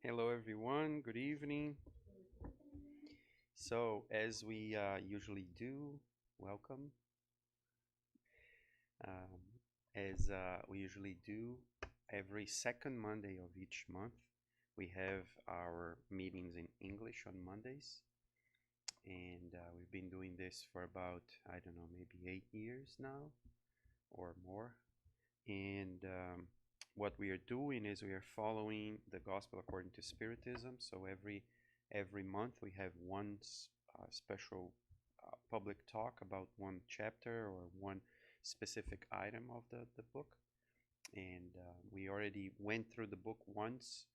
Hello, everyone. Good evening. So, as we usually do, welcome. Um, as we usually do, every second Monday of each month, we have our meetings in English on Mondays. And we've been doing this for about, I don't know, maybe 8 years now or more. And what we are doing is we are following the gospel according to Spiritism. So every month we have one special public talk about one chapter or one specific item of the book. And we already went through the book once,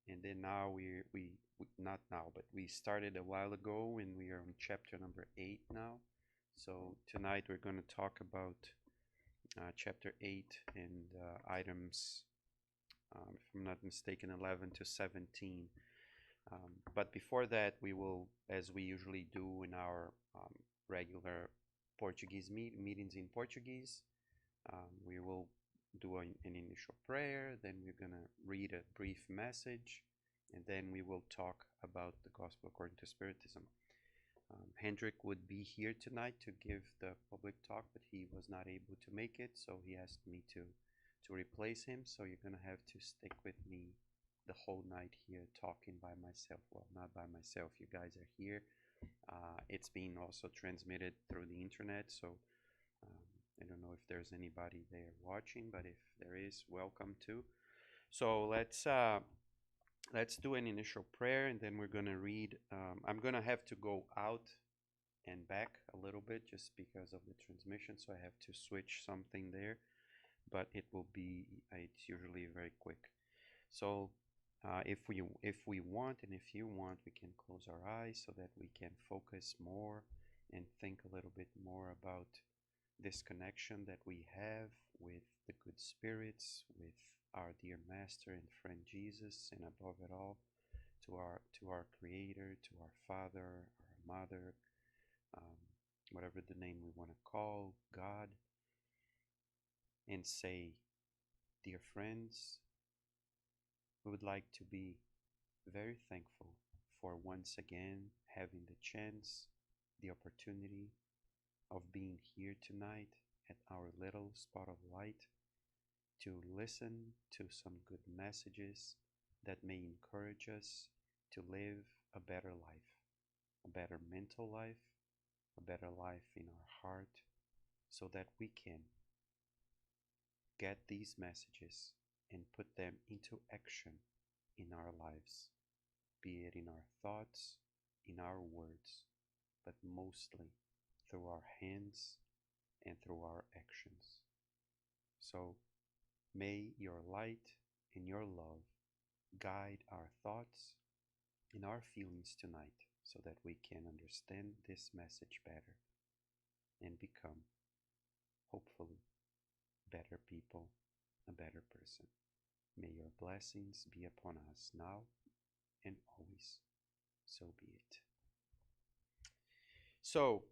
and then now we not now, but we started a while ago, and we are on chapter number 8 now. So tonight we're going to talk about chapter 8 and items, if I'm not mistaken, 11 to 17. But before that, we will, as we usually do in our regular Portuguese meetings in Portuguese, we will do an initial prayer, then we're going to read a brief message, and then we will talk about the gospel according to Spiritism. Hendrick would be here tonight to give the public talk, but he was not able to make it, so he asked me to replace him. So you're going to have to stick with me the whole night here talking by myself. Well, not by myself. You guys are here. It's being also transmitted through the internet, so I don't know if there's anybody there watching, but if there is, welcome too. So let's do an initial prayer, and then we're going to read. I'm going to have to go out and back a little bit just because of the transmission, so I have to switch something there, but it will be, it's usually very quick. So if we want, and if you want, we can close our eyes so that we can focus more and think a little bit more about this connection that we have with the good spirits, with our dear master and friend Jesus, and above it all, to our creator, to our father, our mother, whatever the name we want to call God, and say, dear friends, we would like to be very thankful for once again having the chance, the opportunity of being here tonight at our little spot of light to listen to some good messages that may encourage us to live a better life, a better mental life, a better life in our heart, so that we can get these messages and put them into action in our lives, be it in our thoughts, in our words, but mostly through our hands and through our actions. So may your light and your love guide our thoughts and our feelings tonight, so that we can understand this message better and become, hopefully, better people, a better person. May your blessings be upon us now and always. So be it. So,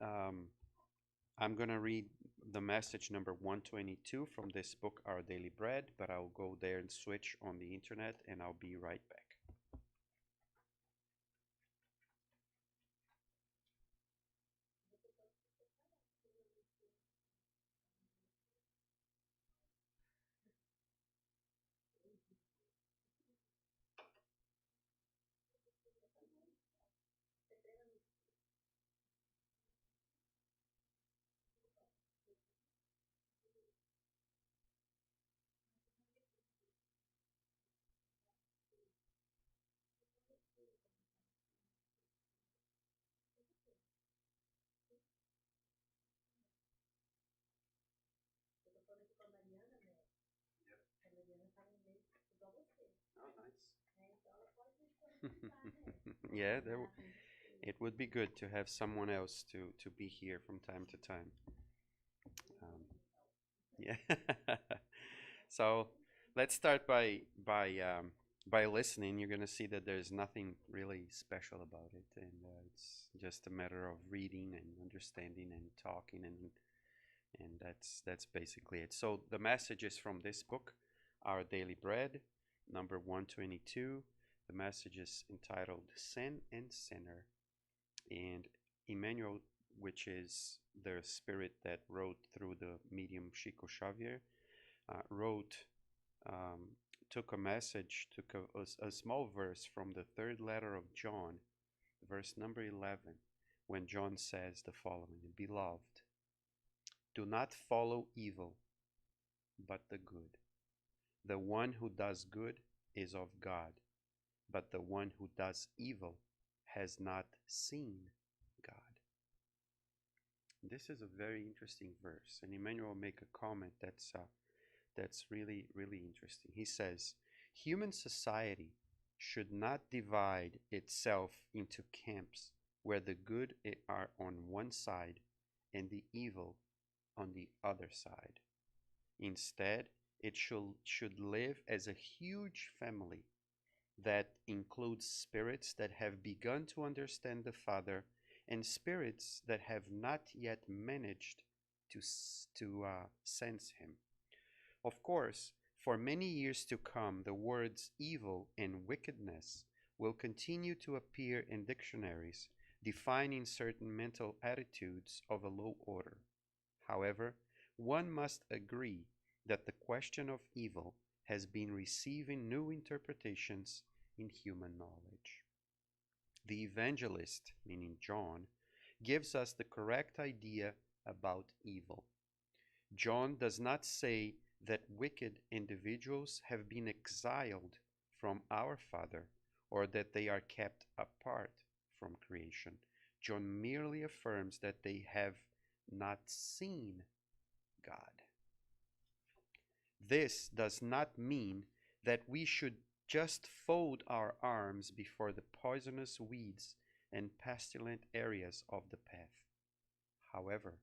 I'm going to read the message number 122 from this book, Our Daily Bread, but I'll go there and switch on the internet, and I'll be right back. Oh, nice. Yeah, it would be good to have someone else to be here from time to time. Um, yeah. So let's start by listening. You're gonna see that there's nothing really special about it, and it's just a matter of reading and understanding and talking, and that's basically it. So the message is from this book, Our Daily Bread, number 122. The message is entitled Sin and Sinner, and Emmanuel, which is the spirit that wrote through the medium Chico Xavier, wrote, um, took a message, took a small verse from the third letter of John, verse number 11, when John says the following: Beloved, do not follow evil, but the good. The one who does good is of God, but the one who does evil has not seen God. This is a very interesting verse, and Emmanuel will make a comment that's really, really interesting. He says, human society should not divide itself into camps where the good are on one side and the evil on the other side. Instead, it should live as a huge family that includes spirits that have begun to understand the Father and spirits that have not yet managed to sense Him. Of course, for many years to come, the words evil and wickedness will continue to appear in dictionaries, defining certain mental attitudes of a low order. However, one must agree that the question of evil has been receiving new interpretations in human knowledge. The evangelist, meaning John, gives us the correct idea about evil. John does not say that wicked individuals have been exiled from our Father or that they are kept apart from creation. John merely affirms that they have not seen God. This does not mean that we should just fold our arms before the poisonous weeds and pestilent areas of the path. However,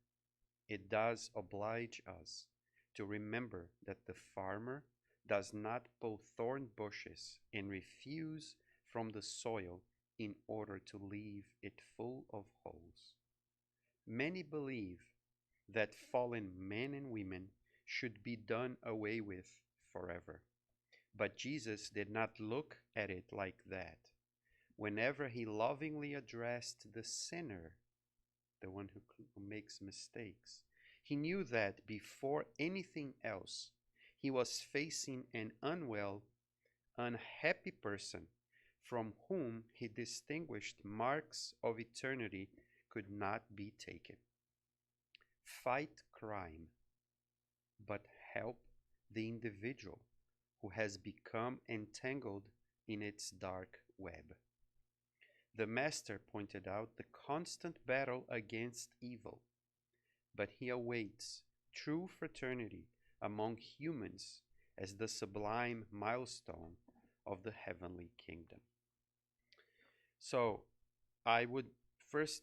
it does oblige us to remember that the farmer does not pull thorn bushes and refuse from the soil in order to leave it full of holes. Many believe that fallen men and women should be done away with forever. But Jesus did not look at it like that. Whenever he lovingly addressed the sinner, the one who makes mistakes, he knew that before anything else, he was facing an unwell, unhappy person from whom he distinguished marks of eternity could not be taken. Fight crime, but help the individual who has become entangled in its dark web. The Master pointed out the constant battle against evil, but he awaits true fraternity among humans as the sublime milestone of the heavenly kingdom. So, I would first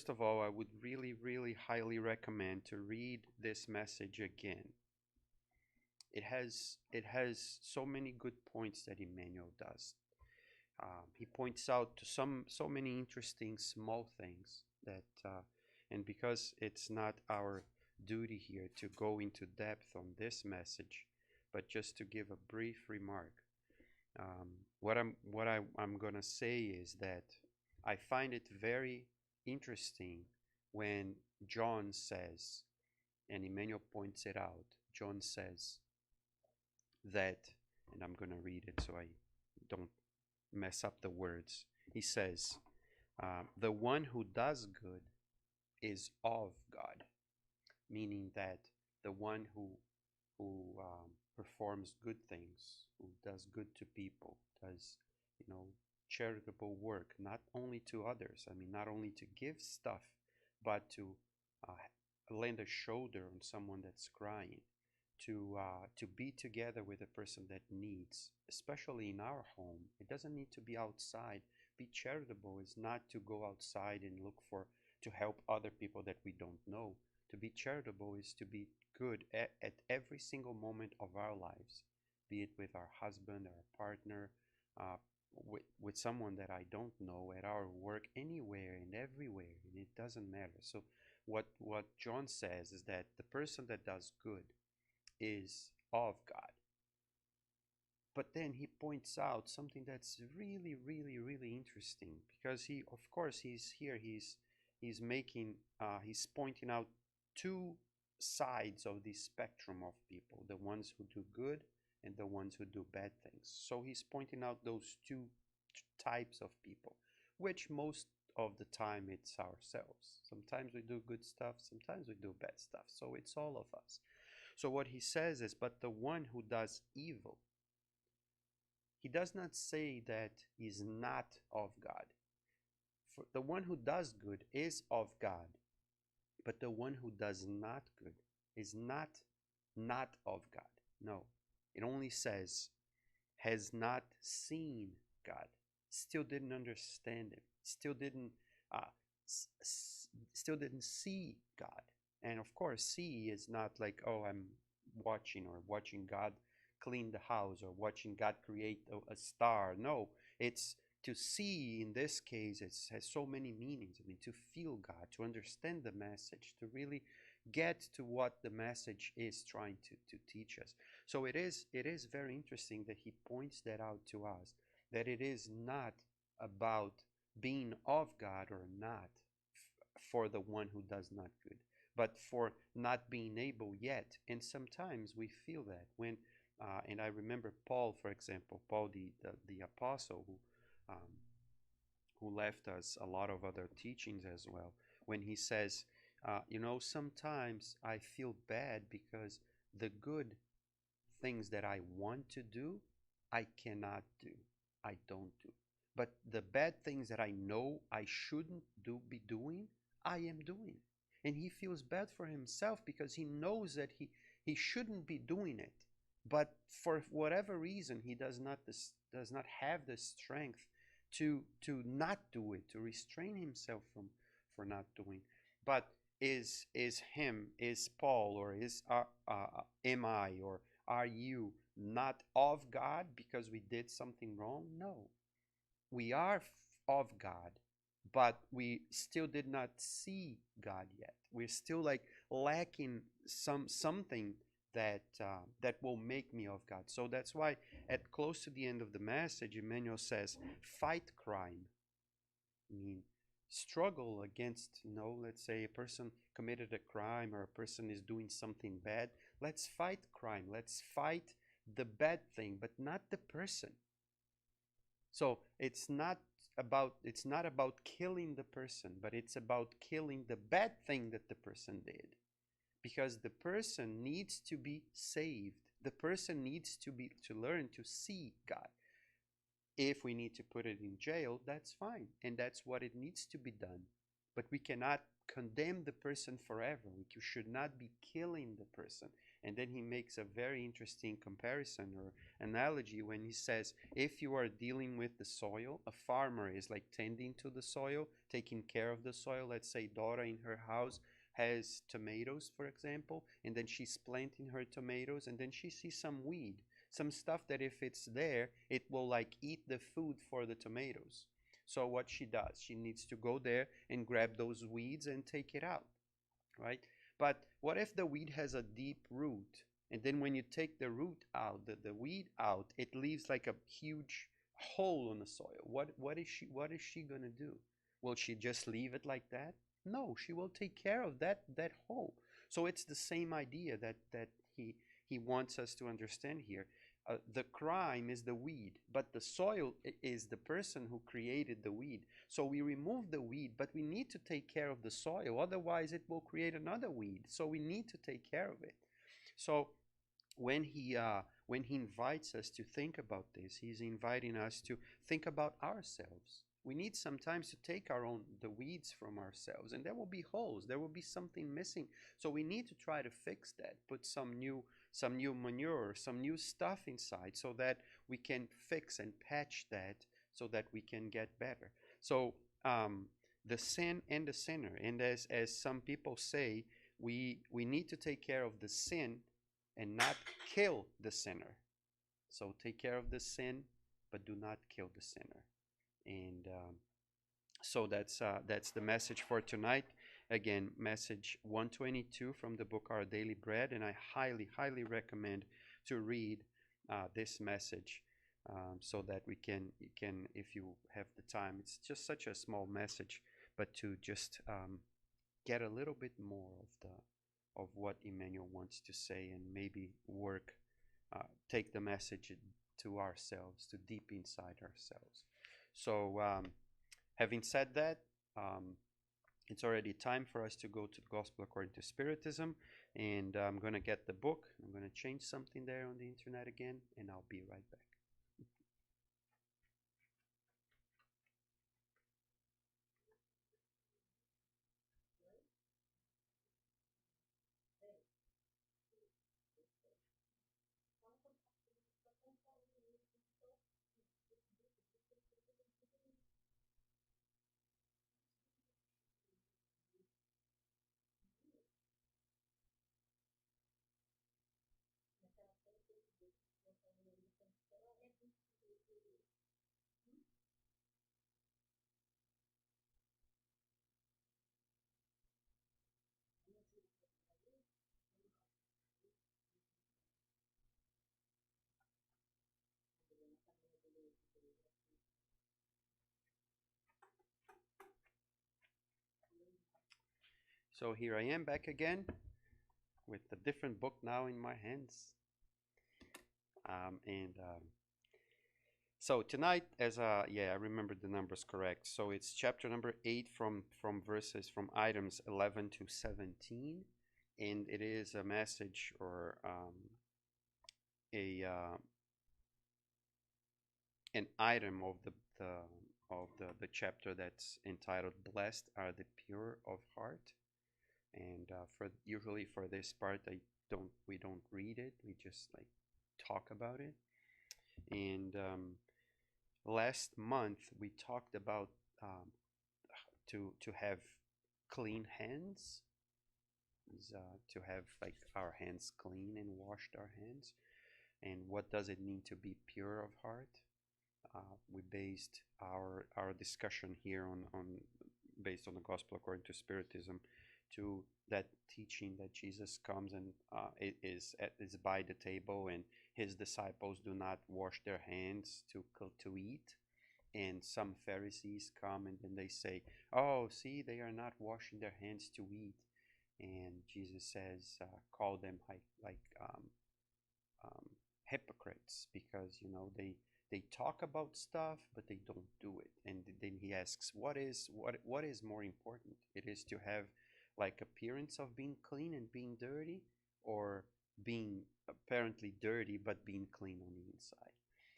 of all, I would really, really highly recommend to read this message again. It has so many good points that Emmanuel does. He points out to so many interesting small things that, and because it's not our duty here to go into depth on this message, but just to give a brief remark. What I'm gonna say is that I find it very interesting when John says, and Emmanuel points it out. John says that, and I'm gonna read it so I don't mess up the words. He says, the one who does good is of God, meaning that the one who performs good things, who does good to people, does, charitable work, not only to others. I mean, not only to give stuff, but to lend a shoulder on someone that's crying, to be together with a person that needs, especially in our home. It doesn't need to be outside. Be charitable is not to go outside and look for to help other people that we don't know. To be charitable is to be good at every single moment of our lives, be it with our husband, our partner, uh, with someone that I don't know, at our work, anywhere and everywhere, and it doesn't matter. So what John says is that the person that does good is of God. But then he points out something that's really, really, really interesting, because he, of course, he's here. He's making he's pointing out two sides of the spectrum of people: the ones who do good and the ones who do bad things. So he's pointing out those two types of people, which most of the time it's ourselves. Sometimes we do good stuff, sometimes we do bad stuff. So it's all of us. So what he says is, but the one who does evil, he does not say that is not of God. For the one who does good is of God, but the one who does not good is not of God. No, it only says has not seen God, still didn't understand him, uh, still didn't see God. And of course, see is not like, oh, I'm watching God clean the house or watching God create a star. No, it's to see. In this case, it has so many meanings. I mean, to feel God, to understand the message, to really get to what the message is trying to teach us. So it is very interesting that he points that out to us, that it is not about being of God or not for the one who does not good, but for not being able yet. And sometimes we feel that when and I remember Paul, for example, Paul the apostle, who left us a lot of other teachings as well, when he says, sometimes I feel bad because the good things that I want to do, I cannot do. I don't do. But the bad things that I know I shouldn't be doing, I am doing. And he feels bad for himself because he knows that he shouldn't be doing it. But for whatever reason, he does not have the strength to not do it, to restrain himself for not doing. But is Paul, or am I, or are you not of God because we did something wrong? No, we are of God, but we still did not see God yet. We're still like lacking something that will make me of God. So that's why at close to the end of the message, Emmanuel says, fight crime. I mean, struggle against, let's say a person committed a crime or a person is doing something bad. Let's fight crime. Let's fight the bad thing, but not the person. So it's not about killing the person, but it's about killing the bad thing that the person did. Because the person needs to be saved. The person needs to learn to see God. If we need to put it in jail, that's fine. And that's what it needs to be done. But we cannot condemn the person forever. We should not be killing the person. And then he makes a very interesting comparison or analogy when he says, if you are dealing with the soil, a farmer is like tending to the soil, taking care of the soil. Let's say Dora in her house has tomatoes, for example, and then she's planting her tomatoes, and then she sees some weed, some stuff that if it's there, it will like eat the food for the tomatoes. So what she does, she needs to go there and grab those weeds and take it out, right? But what if the weed has a deep root, and then when you take the root out, the weed out, it leaves like a huge hole on the soil? What is she gonna do? Will she just leave it like that? No, she will take care of that hole. So it's the same idea that he wants us to understand here. The crime is the weed, but the soil is the person who created the weed. So we remove the weed, but we need to take care of the soil. Otherwise, it will create another weed. So we need to take care of it. So when he invites us to think about this, he's inviting us to think about ourselves. We need sometimes to take the weeds from ourselves, and there will be holes. There will be something missing. So we need to try to fix that, put some new some new manure, some new stuff inside, so that we can fix and patch that, so that we can get better. So the sin and the sinner, and as some people say, we need to take care of the sin and not kill the sinner. So take care of the sin, but do not kill the sinner. And so that's the message for tonight. Again, message 122 from the book Our Daily Bread, and I highly recommend to read this message, so that you can, if you have the time, it's just such a small message, but to just get a little bit more of what Emmanuel wants to say, and maybe take the message to ourselves, to deep inside ourselves. So having said that, it's already time for us to go to the Gospel according to Spiritism, and I'm going to get the book. I'm going to change something there on the internet again, and I'll be right back. So here I am back again with a different book now in my hands. So tonight, I remember the numbers correct. So it's chapter number 8 from items 11 to 17, and it is a message, or an item of the chapter that's entitled "Blessed are the pure of heart." And usually for this part, we don't read it. We just like talk about it. And last month we talked about to have clean hands, to have like our hands clean and washed our hands. And what does it mean to be pure of heart? We based our discussion here based on the Gospel according to Spiritism, to that teaching that Jesus comes and is by the table, and his disciples do not wash their hands to eat. And some Pharisees come and then they say, "Oh, see, they are not washing their hands to eat." And Jesus says, call them hypocrites, because they talk about stuff but they don't do it. And then he asks, what is more important? It is to have like appearance of being clean and being dirty, or being apparently dirty but being clean on the inside.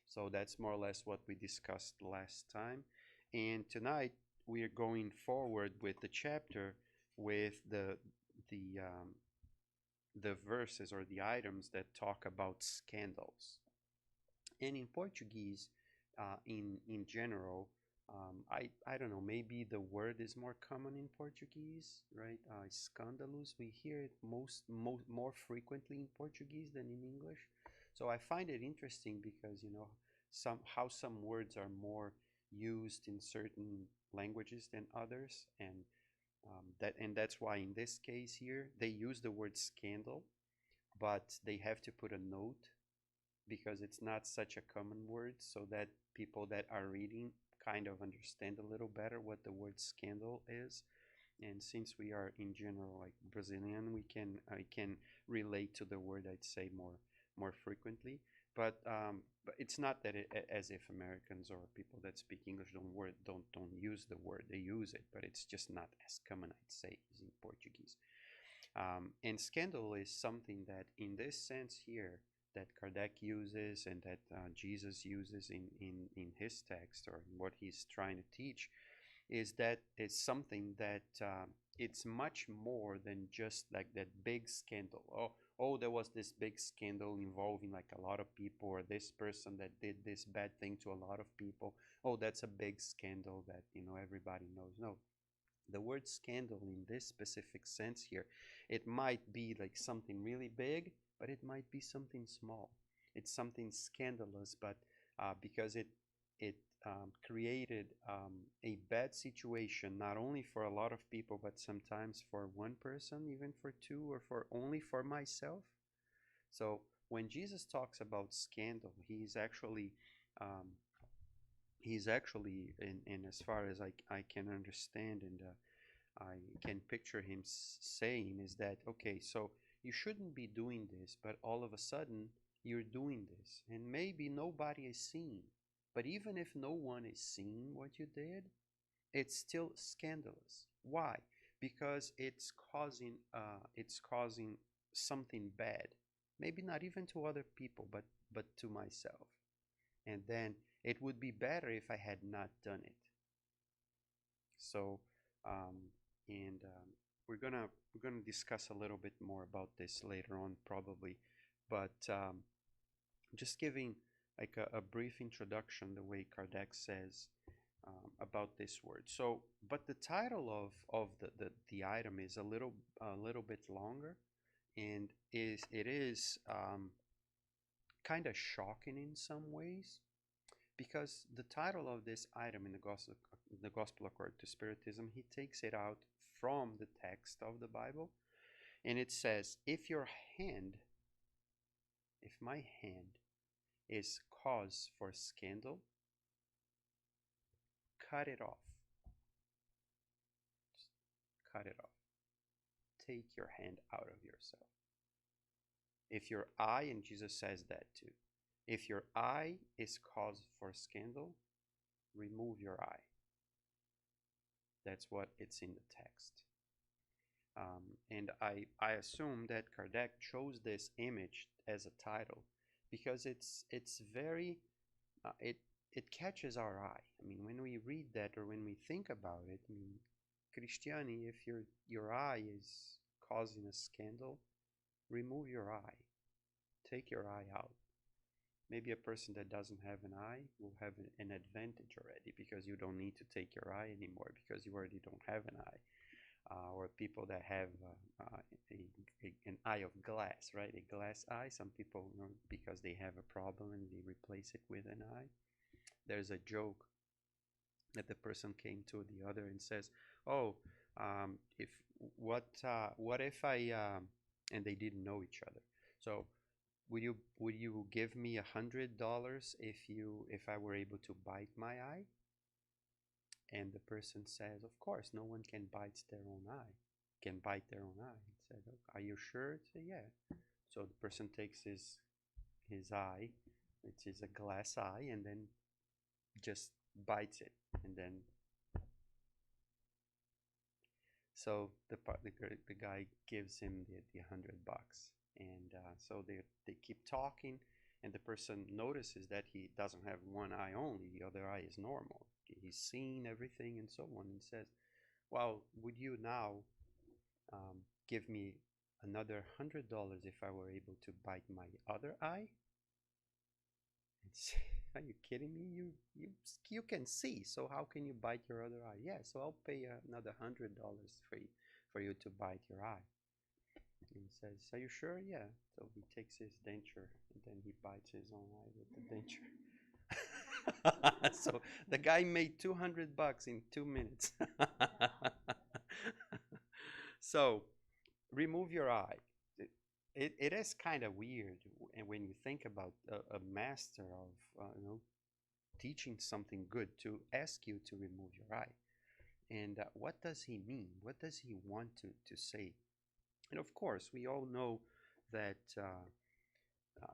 So that's more or less what we discussed last time. And tonight we are going forward with the chapter, with the verses or the items that talk about scandals. And in Portuguese, in general, I don't know, maybe the word is more common in Portuguese, right? Escândalos, we hear it more frequently in Portuguese than in English. So I find it interesting because some words are more used in certain languages than others, and that's why in this case here they use the word scandal, but they have to put a note because it's not such a common word, so that people that are reading kind of understand a little better what the word scandal is. And since we are in general like Brazilian, I can relate to the word, I'd say, more frequently. But it's not that as if Americans or people that speak English don't use the word. They use it, but it's just not as common, I'd say, as in Portuguese. And scandal is something that, in this sense here, that Kardec uses and that Jesus uses in his text, or in what he's trying to teach, is that it's something that it's much more than just like that big scandal. Oh, there was this big scandal involving like a lot of people, or this person that did this bad thing to a lot of people. Oh, that's a big scandal that, everybody knows. No, the word scandal in this specific sense here, it might be like something really big, but it might be something small. It's something scandalous, but because it created a bad situation, not only for a lot of people, but sometimes for one person, even for two, or for only for myself. So when Jesus talks about scandal, um, he's actually in as far as I can understand, and I can picture him saying is that, okay, so you shouldn't be doing this, but all of a sudden you're doing this, and maybe nobody is seeing. But even if no one is seeing what you did, it's still scandalous. Why? Because it's causing something bad. Maybe not even to other people, but to myself. And then it would be better if I had not done it. So, um, and we're gonna discuss a little bit more about this later on, probably, but just giving like a brief introduction, the way Kardec says about this word. So, but the title of the item is a little bit longer, and it is kind of shocking in some ways, because the title of this item in the gospel according to Spiritism, he takes it out from the text of the Bible, and it says, if my hand is cause for scandal, cut it off. Just cut it off. Take your hand out of yourself. If your eye, and Jesus says that too, if your eye is cause for scandal, remove your eye. That's what it's in the text. And I assume that Kardec chose this image as a title because it's very it catches our eye. I mean, when we read that or when we think about it, I mean, Cristiani, if your eye is causing a scandal, remove your eye. Take your eye out. Maybe a person that doesn't have an eye will have an advantage already, because you don't need to take your eye anymore because you already don't have an eye. Or people that have an eye of glass, right? A glass eye. Some people, because they have a problem and they replace it with an eye. There's a joke that the person came to the other and says, "Oh, if what if I," and they didn't know each other. So, would you give me $100 if I were able to bite my eye? And the person says, of course, no one can bite their own eye. Can bite their own eye. He said, are you sure? He said, yeah. So the person takes his eye, which is a glass eye, and then just bites it, and then so the guy gives him the $100, and so they keep talking, and the person notices that he doesn't have one eye only; the other eye is normal. He's seeing everything and so on, and says, "Well, would you now give me another $100 if I were able to bite my other eye?" It's, are you kidding me? You can see, so how can you bite your other eye? Yeah, so I'll pay another $100 for you to bite your eye. And he says, are you sure? Yeah. So he takes his denture and then he bites his own eye with the denture. So the guy made $200 in 2 minutes. So remove your eye. It is kind of weird, and when you think about a master of teaching something good to ask you to remove your eye, and what does he mean? What does he want to say? And of course, we all know that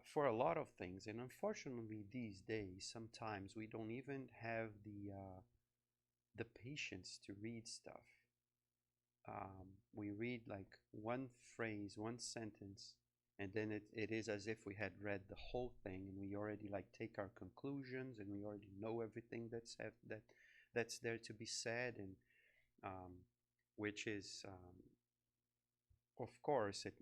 for a lot of things, and unfortunately these days, sometimes we don't even have the patience to read stuff. We read like one phrase, one sentence, and then it is as if we had read the whole thing, and we already like take our conclusions, and we already know everything that that's there to be said, and um, which is, of course, it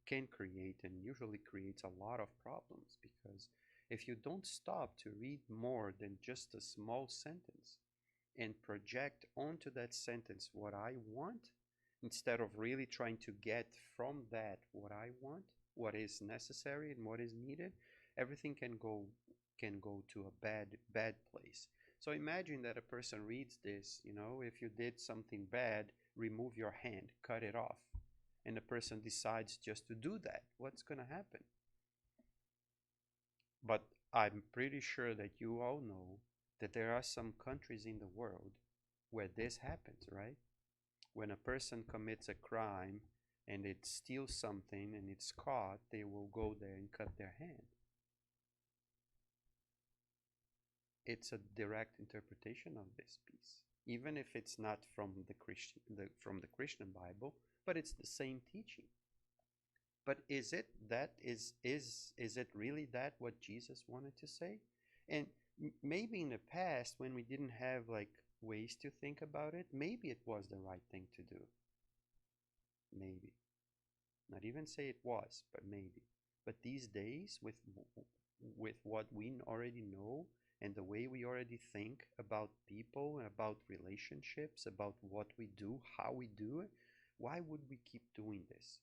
can create and usually creates a lot of problems, because if you don't stop to read more than just a small sentence and project onto that sentence what I want, instead of really trying to get from that what I want, what is necessary and what is needed, everything can go to a bad place. So imagine that a person reads this, if you did something bad, remove your hand, cut it off, and the person decides just to do that, what's going to happen? But I'm pretty sure that you all know that there are some countries in the world where this happens, right? When a person commits a crime and it steals something and it's caught, they will go there and cut their hand. It's a direct interpretation of this piece, even if it's not from the Christian Bible, but it's the same teaching. But is it really that what Jesus wanted to say? And maybe in the past, when we didn't have like ways to think about it, maybe it was the right thing to do. Maybe. Not even say it was, but maybe. But these days, with what we already know and the way we already think about people and about relationships, about what we do, how we do it, why would we keep doing this?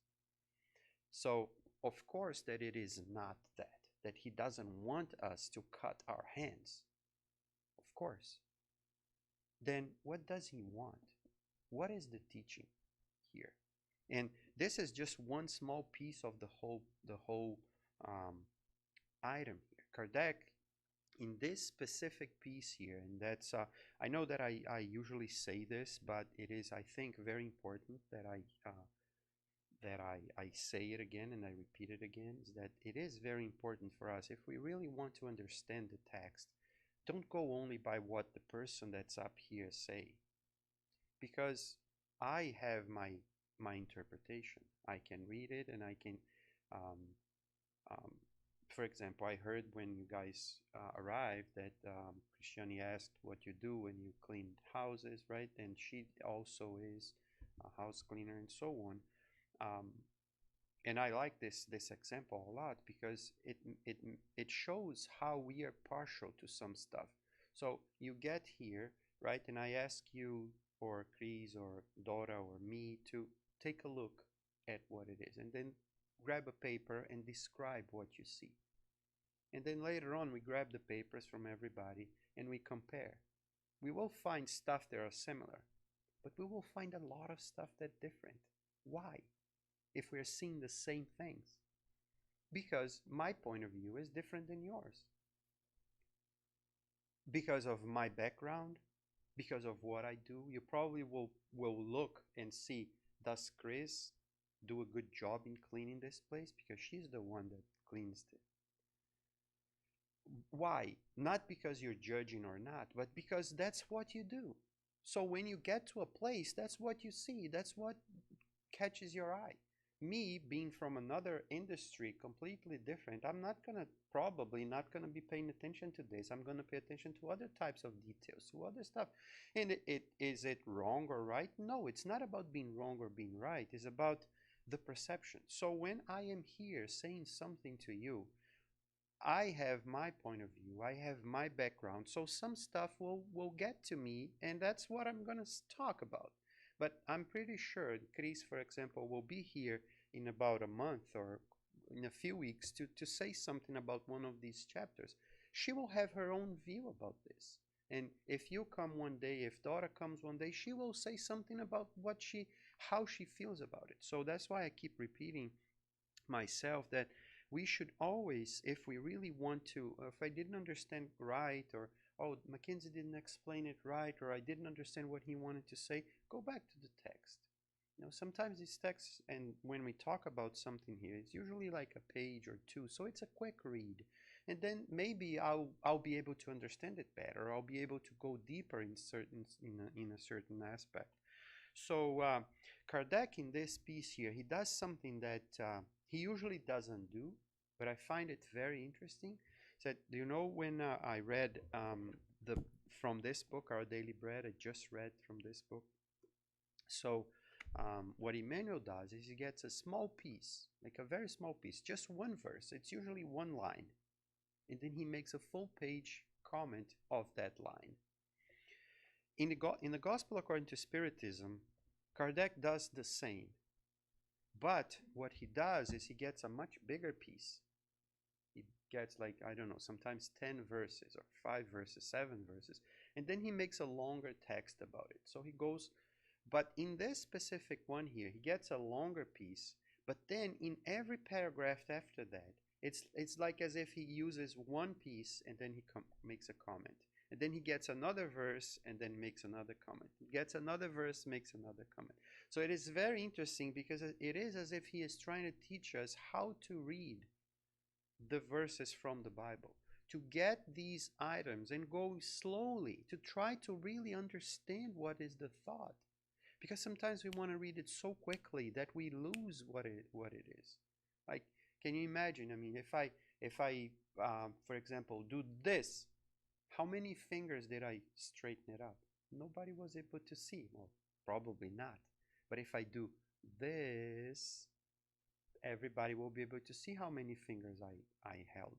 So, of course, that it is not that he doesn't want us to cut our hands. Of course. Then what does he want? What is the teaching here? And this is just one small piece of the whole item here. Kardec, in this specific piece here, and that's I know that I usually say this, but it is, I think, very important that I say it again and I repeat it again, is that it is very important for us, if we really want to understand the text, don't go only by what the person that's up here say, because I have my interpretation. I can read it and I can, um, um, for example, I heard when you guys arrived that Christiane asked what you do when you clean houses, right? And she also is a house cleaner and so on. Um, and I like this example a lot, because it shows how we are partial to some stuff. So you get here, right, and I ask you, or Chris or Dora or me, to take a look at what it is, and then grab a paper and describe what you see. And then later on we grab the papers from everybody and we compare. We will find stuff that are similar, but we will find a lot of stuff that's different. Why? If we're seeing the same things. Because my point of view is different than yours. Because of my background, because of what I do, you probably will look and see, does Chris do a good job in cleaning this place? Because she's the one that cleans it. Why? Not because you're judging or not, but because that's what you do. So when you get to a place, that's what you see. That's what catches your eye. Me, being from another industry, completely different, I'm probably not gonna be paying attention to this. I'm gonna pay attention to other types of details, to other stuff. And is it wrong or right? No, it's not about being wrong or being right. It's about the perception. So when I am here saying something to you, I have my point of view, I have my background, so some stuff will get to me, and that's what I'm gonna talk about. But I'm pretty sure Chris, for example, will be here in about a month or in a few weeks to say something about one of these chapters. She will have her own view about this. And if you come one day, if Dora comes one day, she will say something about how she feels about it. So that's why I keep repeating myself that we should always, if we really want to, if I didn't understand right, or oh, Mackenzie didn't explain it right, or I didn't understand what he wanted to say, go back to the text. Sometimes these texts, and when we talk about something here, it's usually like a page or two, so it's a quick read. And then maybe I'll be able to understand it better. I'll be able to go deeper in a certain aspect. So Kardec, in this piece here, he does something that he usually doesn't do, but I find it very interesting. That, when I read from this book, Our Daily Bread. I just read from this book. So what Emmanuel does is he gets a small piece, like a very small piece, just one verse. It's usually one line. And then he makes a full page comment of that line. In the Gospel according to Spiritism, Kardec does the same. But what he does is he gets a much bigger piece. He gets like, I don't know, sometimes 10 verses or 5 verses, 7 verses. And then he makes a longer text about it. So he goes, but in this specific one here, he gets a longer piece. But then in every paragraph after that, it's like as if he uses one piece and then he makes a comment. And then he gets another verse and then makes another comment. He gets another verse, makes another comment. So it is very interesting because it is as if he is trying to teach us how to read the verses from the Bible, to get these items and go slowly, to try to really understand what is the thought. Because sometimes we want to read it so quickly that we lose what it is. Like, can you imagine? I mean, if I for example, do this, how many fingers did I straighten it up? Nobody was able to see. Well, probably not. But if I do this, everybody will be able to see how many fingers I held,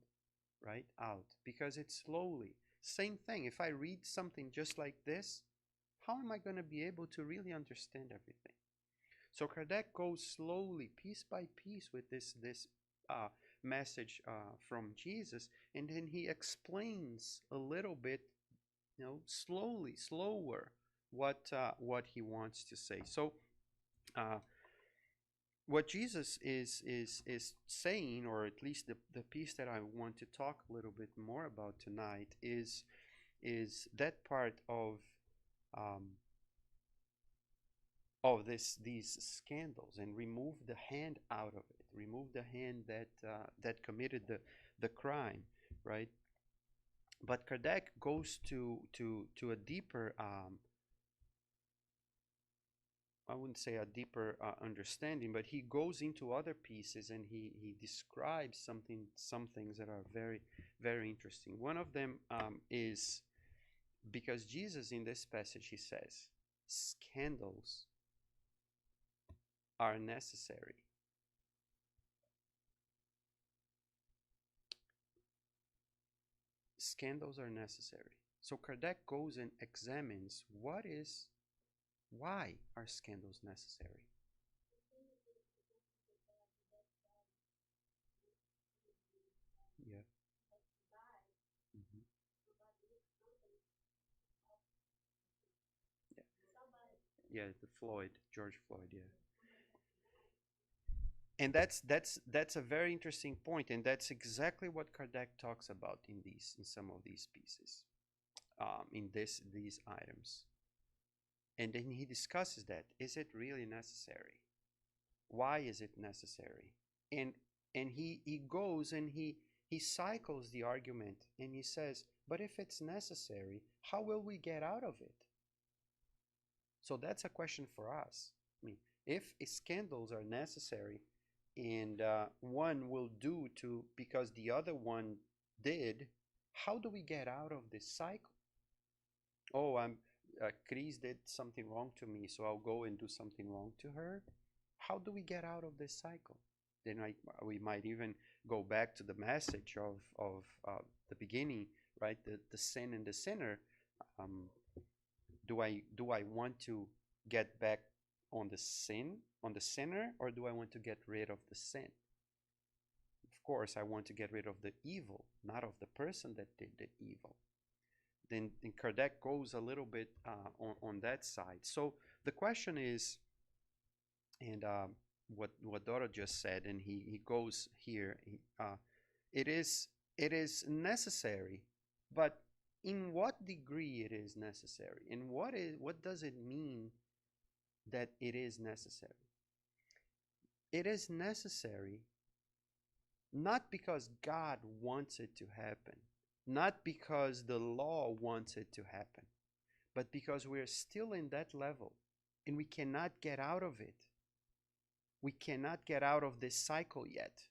right, out, because it's slowly. Same thing, if I read something just like this, how am I going to be able to really understand everything? So Kardec goes slowly, piece by piece, with this message from Jesus, and then he explains a little bit, slowly, slower, what he wants to say. So what Jesus is saying, or at least the piece that I want to talk a little bit more about tonight, is that part of these scandals, and remove the hand out of it, remove the hand that committed the crime, right? But Kardec goes to a deeper, I wouldn't say a deeper understanding, but he goes into other pieces and he describes some things that are very, very interesting. One of them is because Jesus, in this passage, he says, scandals are necessary. Scandals are necessary. So Kardec goes and examines why are scandals necessary? Yeah. Mhm. Yeah. Yeah, George Floyd, yeah. And that's a very interesting point, and that's exactly what Kardec talks about in some of these pieces, in these items. And then he discusses that. Is it really necessary? Why is it necessary? And he goes and he cycles the argument, and he says, but if it's necessary, how will we get out of it? So that's a question for us. I mean, if scandals are necessary, and one will do to because the other one did, how do we get out of this cycle? Oh, Chris did something wrong to me, so I'll go and do something wrong to her. How do we get out of this cycle? Then we might even go back to the message of the beginning, right? The sin and the sinner. Do I want to get back on the sinner, or do I want to get rid of the sin? Of course, I want to get rid of the evil, not of the person that did the evil. Then Kardec goes a little bit on that side. So the question is, and what Dora just said, and he goes here. It is necessary, but in what degree it is necessary, and what does it mean that it is necessary? It is necessary not because God wants it to happen, not because the law wants it to happen, but because we're still in that level and we cannot get out of it. We cannot get out of this cycle yet.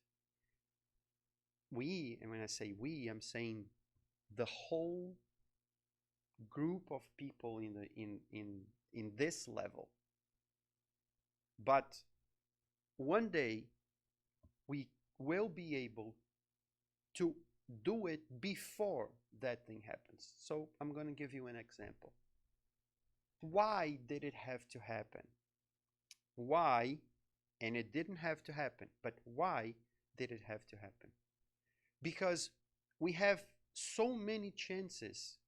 We, and when I say we, I'm saying the whole group of people in this level. But one day we will be able to do it before that thing happens. So I'm going to give you an example. Why did it have to happen? Why? And it didn't have to happen, but why did it have to happen? Because we have so many chances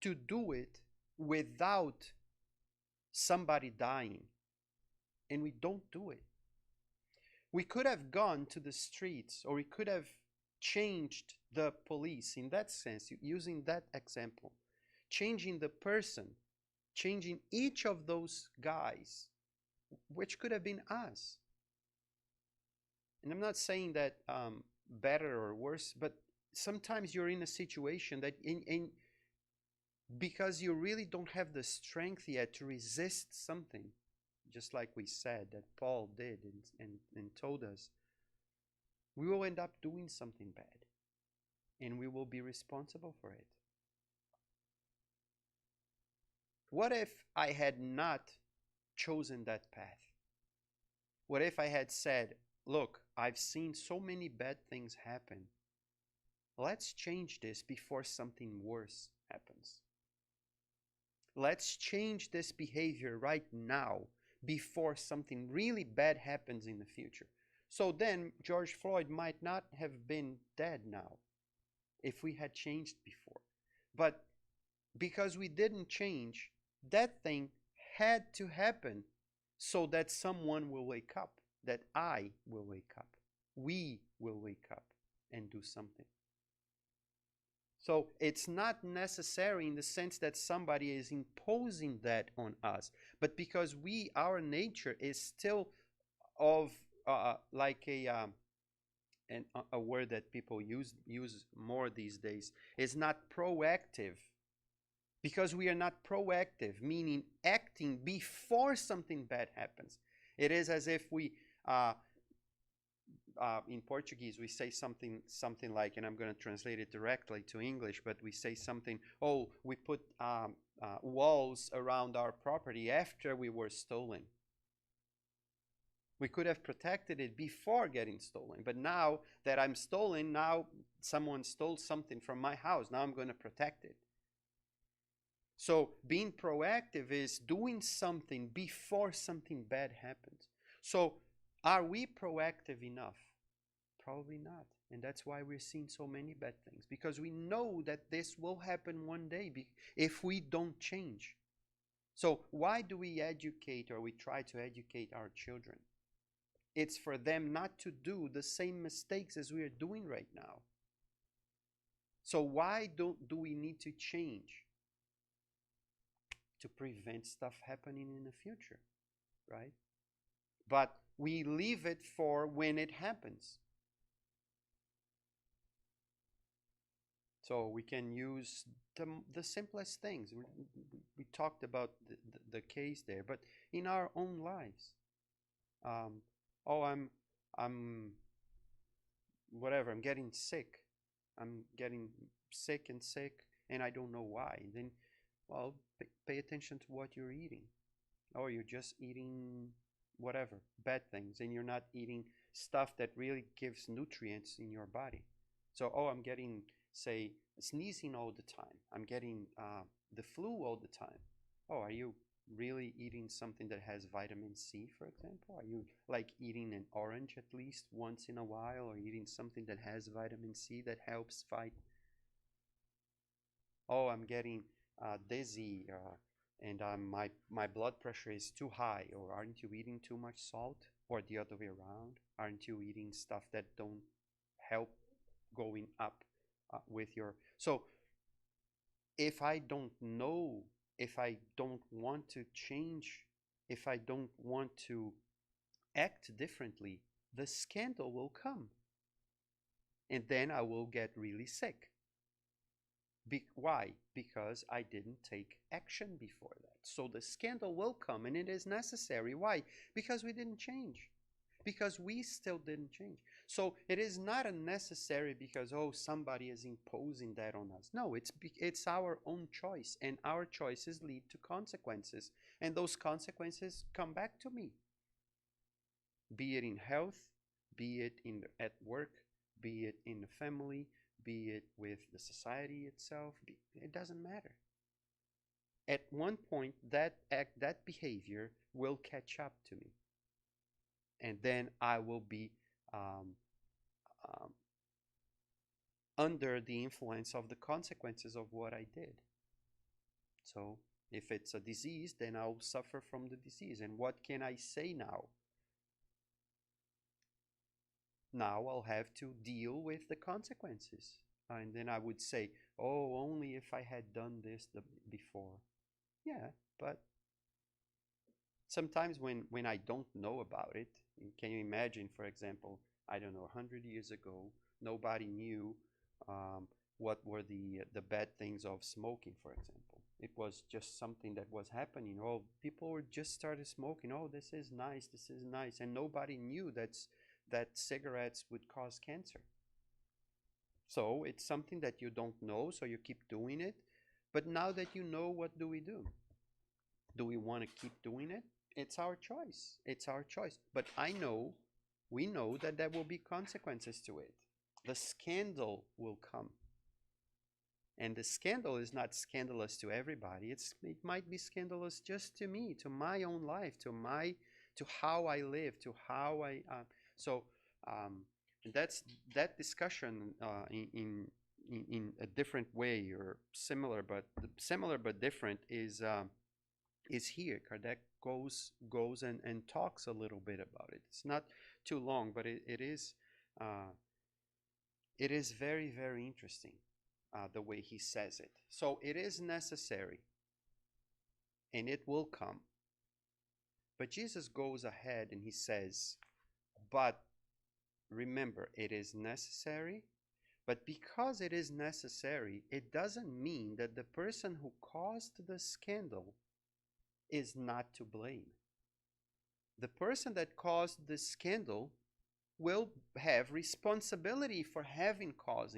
to do it without somebody dying, and we don't do it. We could have gone to the streets, or we could have changed the police in that sense, using that example, changing the person, changing each of those guys, which could have been us. And I'm not saying that better or worse, but sometimes you're in a situation that because you really don't have the strength yet to resist something, just like we said that Paul did and told us, we will end up doing something bad, and we will be responsible for it. What if I had not chosen that path? What if I had said, look, I've seen so many bad things happen. Let's change this before something worse happens. Let's change this behavior right now before something really bad happens in the future. So then George Floyd might not have been dead now if we had changed before. But because we didn't change, that thing had to happen so that someone will wake up, that I will wake up, we will wake up and do something. So it's not necessary in the sense that somebody is imposing that on us, but because our nature is still of like a word that people use more these days, is not proactive. Because we are not proactive, meaning acting before something bad happens. It is as if we in Portuguese, we say something like, and I'm going to translate it directly to English, but we say something, oh, we put walls around our property after we were stolen. We could have protected it before getting stolen, but now that I'm stolen, now someone stole something from my house, now I'm going to protect it. So being proactive is doing something before something bad happens. So are we proactive enough? Probably not. And that's why we're seeing so many bad things. Because we know that this will happen one day if we don't change. So why do we educate, or we try to educate our children? It's for them not to do the same mistakes as we are doing right now. So why do we need to change? To prevent stuff happening in the future, right? But we leave it for when it happens. So we can use the simplest things. We talked about the case there, but in our own lives. Oh, I'm whatever, I'm getting sick. I'm getting sick, and I don't know why. And then, well, pay attention to what you're eating. Or you're just eating whatever, bad things, and you're not eating stuff that really gives nutrients in your body. So, oh, I'm getting, say, sneezing all the time. I'm getting the flu all the time. Oh, are you really eating something that has vitamin C, for example? Are you like eating an orange at least once in a while, or eating something that has vitamin C that helps fight? Oh, I'm getting dizzy, and my blood pressure is too high. Or aren't you eating too much salt? Or the other way around, aren't you eating stuff that don't help going up with your... So if I don't know, if I don't want to change, if I don't want to act differently, the scandal will come, and then I will get really sick. Why? Because I didn't take action before that. So the scandal will come, and it is necessary. Why? Because we didn't change. because we still didn't change. So it is not a necessary because, oh, somebody is imposing that on us. No, it's our own choice, and our choices lead to consequences, and those consequences come back to me, be it in health, be it at work, be it in the family, be it with the society itself. It doesn't matter. At one point, that behavior will catch up to me, and then I will be um, um, under the influence of the consequences of what I did. So if it's a disease, then I'll suffer from the disease. And what can I say now? Now I'll have to deal with the consequences. And then I would say, oh, only if I had done this before. Yeah, but sometimes when I don't know about it, can you imagine, for example, I don't know, 100 years ago, nobody knew what were the bad things of smoking, for example. It was just something that was happening. Oh, people were just started smoking. Oh, this is nice, this is nice. And nobody knew that cigarettes would cause cancer. So it's something that you don't know, so you keep doing it. But now that you know, what do we do? Do we want to keep doing it? It's our choice. It's our choice. But we know that there will be consequences to it. The scandal will come. And the scandal is not scandalous to everybody. It might be scandalous just to me, to my own life, to how I live, to how I. That's that discussion in a different way, or similar but different, is here. Kardec goes and talks a little bit about it. It's not too long, but it is very, very interesting, the way he says it. So it is necessary, and it will come. But Jesus goes ahead and he says, but remember, it is necessary. But because it is necessary, it doesn't mean that the person who caused the scandal is not to blame. The person that caused the scandal will have responsibility for having caused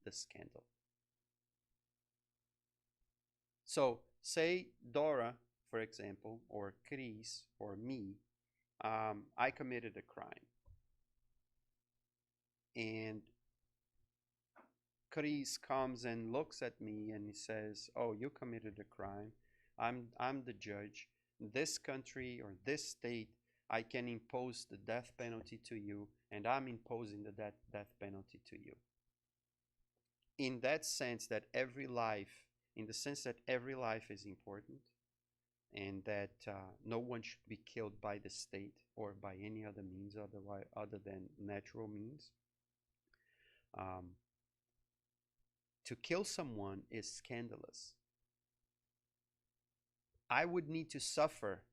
the scandal. So say Dora, for example, or Chris, or me, I committed a crime. And Chris comes and looks at me and he says, oh, you committed a crime. I'm the judge. In this country or this state, I can impose the death penalty to you, and I'm imposing the death penalty to you. In that sense, that every life, in the sense that every life is important, and that no one should be killed by the state or by any other means other than natural means. To kill someone is scandalous. I would need to suffer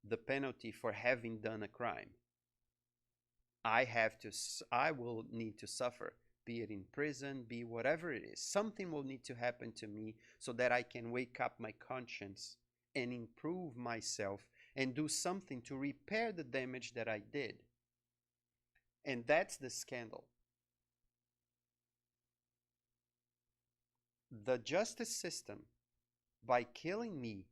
the penalty for having done a crime. I will need to suffer, be it in prison, be whatever it is. Something will need to happen to me so that I can wake up my conscience and improve myself and do something to repair the damage that I did. And that's the scandal. The justice system, by killing me,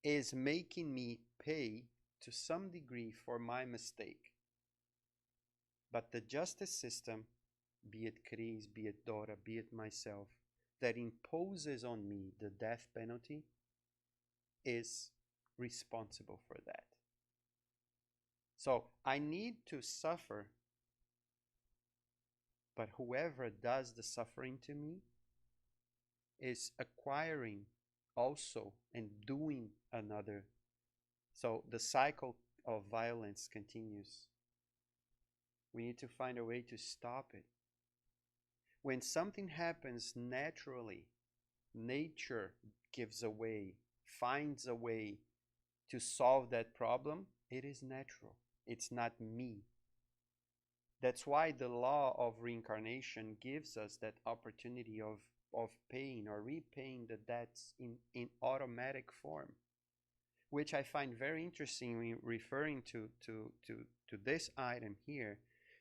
is making me pay to some degree for my mistake. But the justice system, be it Chris, be it Dora, be it myself, that imposes on me the death penalty, is responsible for that. So I need to suffer, but whoever does the suffering to me is acquiring also and doing another. So the cycle of violence continues. We need to find a way to stop it. When something happens naturally, nature gives a way, finds a way to solve that problem. It is natural. It's not me. That's why the law of reincarnation gives us that opportunity of paying or repaying the debts in automatic form. which I find very interesting when referring to this item here,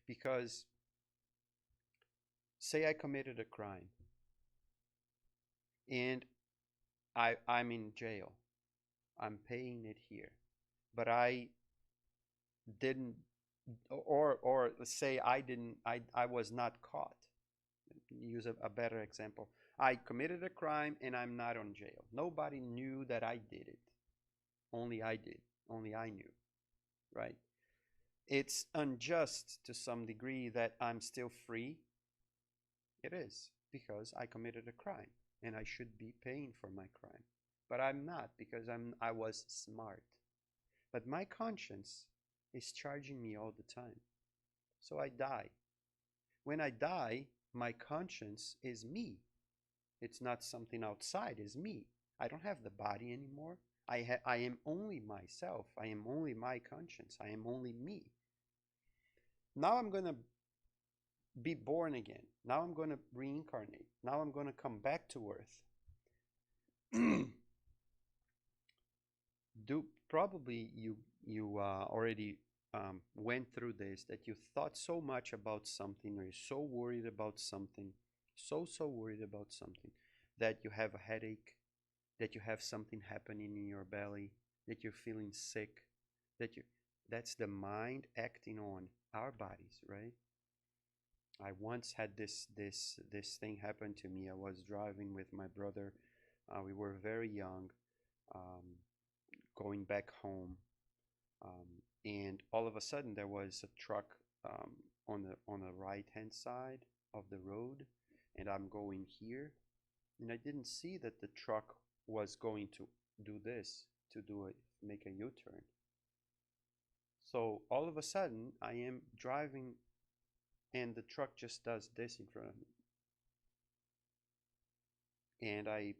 because say I committed a crime and I'm in jail. I'm paying it here. But I didn't, or let's say I didn't, I was not caught. Use a better example. I committed a crime and I'm not on jail. Nobody knew that I did it. Only I did. Only I knew, right? It's unjust to some degree that I'm still free. It is, because I committed a crime and I should be paying for my crime. But I'm not, because I was smart. But my conscience is charging me all the time. So I die. When I die, my conscience is me. It's not something outside, it's me. I don't have the body anymore. I am only myself. I am only my conscience. I am only me. Now I'm going to be born again. Now I'm going to reincarnate. Now I'm going to come back to earth. Probably you already went through this, that you thought so much about something, or you're so worried about something, so worried about something, that you have a headache, that you have something happening in your belly, that you're feeling sick, that's the mind acting on our bodies, right? I once had this thing happen to me. I was driving with my brother. We were very young, going back home, and all of a sudden there was a truck on the right hand side of the road, and I'm going here, and I didn't see that the truck was going to do this, make a U-turn. So all of a sudden I am driving and the truck just does this in front of me, and I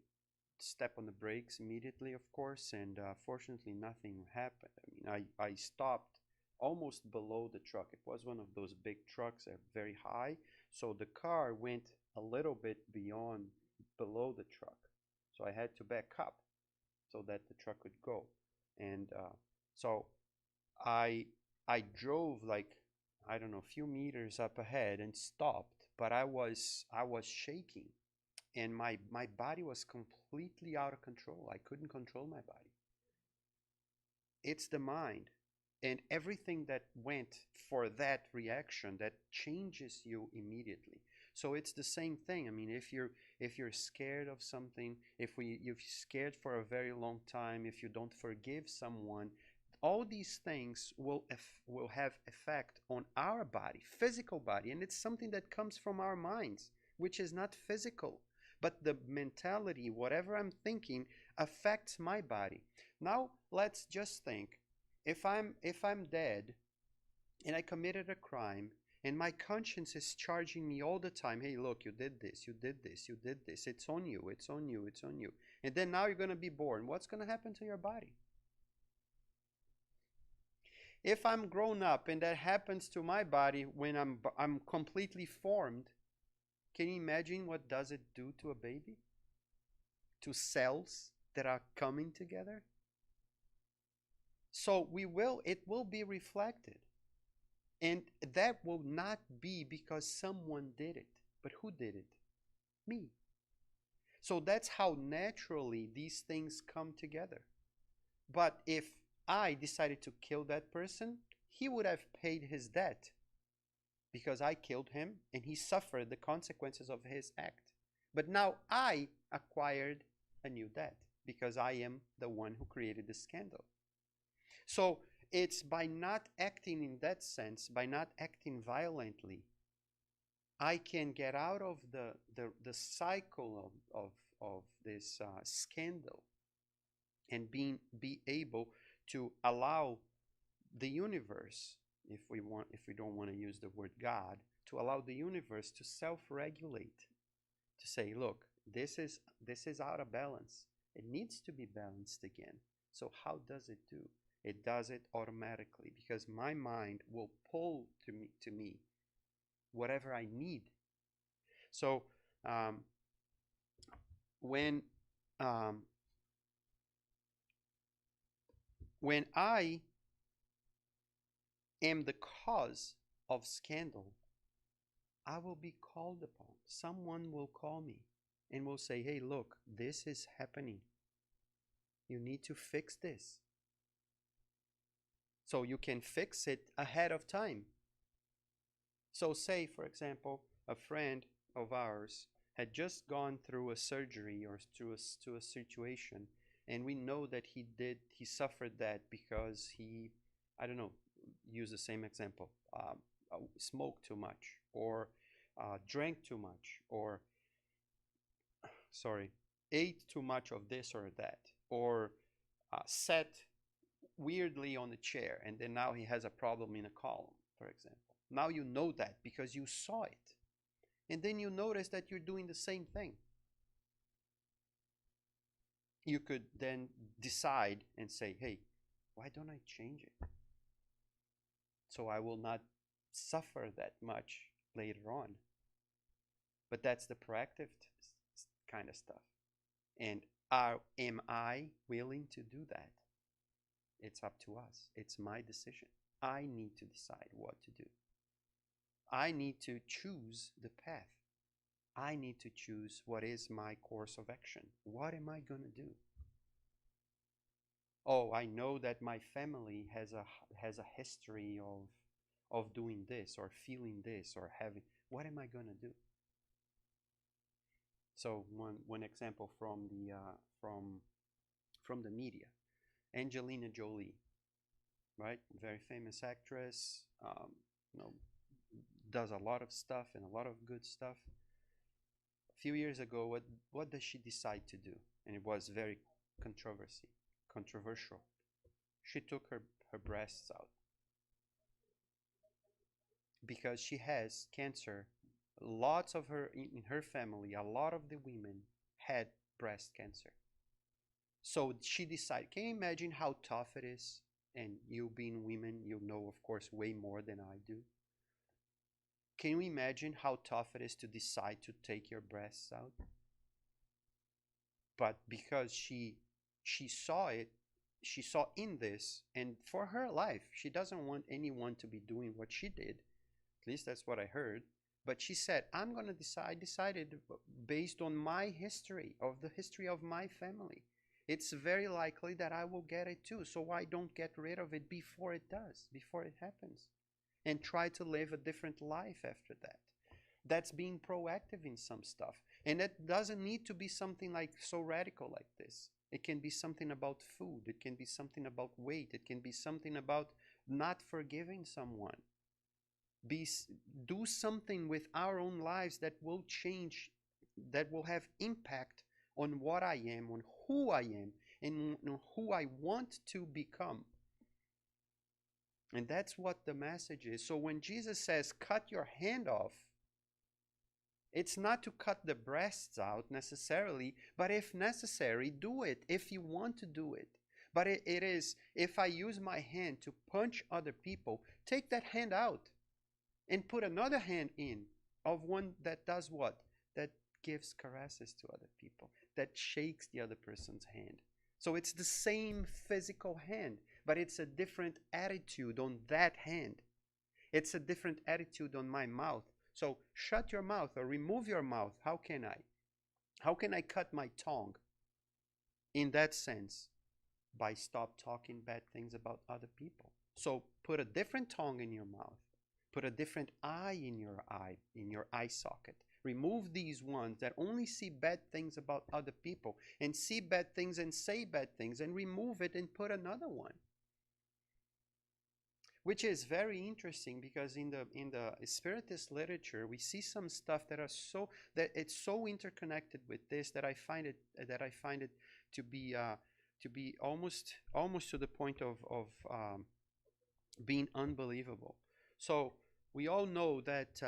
step on the brakes immediately, of course, and fortunately nothing happened. I mean, I stopped almost below the truck. It was one of those big trucks that are very high, so the car went a little bit below the truck, so I had to back up so that the truck could go. And so I drove, like, I don't know, a few meters up ahead and stopped, but I was shaking, and my body was completely out of control. I couldn't control my body. It's the mind and everything that went for that reaction that changes you immediately. So it's the same thing. I mean, if you're scared of something, you're scared for a very long time, if you don't forgive someone, all these things will have effect on our body, physical body, and it's something that comes from our minds, which is not physical. But the mentality, whatever I'm thinking, affects my body. Now let's just think, if I'm dead and I committed a crime, and my conscience is charging me all the time, hey, look, you did this, you did this, you did this, it's on you, it's on you, it's on you. And then now you're going to be born. What's going to happen to your body? If I'm grown up and that happens to my body when I'm completely formed, can you imagine what does it do to a baby? To cells that are coming together? So it will be reflected. And that will not be because someone did it. But who did it? Me. So that's how naturally these things come together. But if I decided to kill that person, he would have paid his debt, because I killed him and he suffered the consequences of his act. But now I acquired a new debt because I am the one who created the scandal. So it's by not acting in that sense, by not acting violently, I can get out of the cycle of this scandal, and be able to allow the universe, if we don't want to use the word God, to allow the universe to self-regulate, to say, look, this is out of balance. It needs to be balanced again. So how does it do? It does it automatically, because my mind will pull to me whatever I need. So when when I am the cause of scandal, I will be called upon. Someone will call me and will say, hey, look, this is happening. You need to fix this. So you can fix it ahead of time. So say, for example, a friend of ours had just gone through a surgery or to a situation, and we know that he suffered that because he, I don't know, use the same example, smoked too much, or drank too much, or, sorry, ate too much of this or that, or sat weirdly on the chair, and then now he has a problem in a column, for example. Now you know that because you saw it. And then you notice that you're doing the same thing. You could then decide and say, hey, why don't I change it? So I will not suffer that much later on. But that's the proactive kind of stuff. And am I willing to do that? It's up to us. It's my decision. I need to decide what to do. I need to choose the path. I need to choose what is my course of action. What am I going to do? Oh, I know that my family has a history of doing this or feeling this or having. What am I going to do? So one example from the media, Angelina Jolie, right? Very famous actress. Does a lot of stuff and a lot of good stuff. A few years ago, what does she decide to do? And it was very controversial. She took her breasts out because she has cancer. Lots of her in her family, a lot of the women had breast cancer. So she decided. Can you imagine how tough it is? And you being women, you know, of course, way more than I do. Can you imagine how tough it is to decide to take your breasts out? But because she saw it, she saw in this, and for her life, she doesn't want anyone to be doing what she did. At least that's what I heard. But she said, I'm going to decided based on my history, of the history of my family. It's very likely that I will get it too. So why don't get rid of it before it does, before it happens? And try to live a different life after that. That's being proactive in some stuff. And it doesn't need to be something like so radical like this. It can be something about food. It can be something about weight. It can be something about not forgiving someone. Do something with our own lives that will change, that will have impact on what I am, on who I am, and on who I want to become. And that's what the message is. So when Jesus says, cut your hand off, it's not to cut the breasts out necessarily, but if necessary, do it if you want to do it. But it is, if I use my hand to punch other people, take that hand out and put another hand in of one that does what? That gives caresses to other people, that shakes the other person's hand. So it's the same physical hand, but it's a different attitude on that hand. It's a different attitude on my mouth. So shut your mouth or remove your mouth. How can I? How can I cut my tongue? In that sense, by stop talking bad things about other people. So put a different tongue in your mouth. Put a different eye, in your eye socket. Remove these ones that only see bad things about other people and see bad things and say bad things, and remove it and put another one. Which is very interesting because in the Spiritist literature we see some stuff that it's so interconnected with this that I find it to be almost to the point of being unbelievable. So we all know that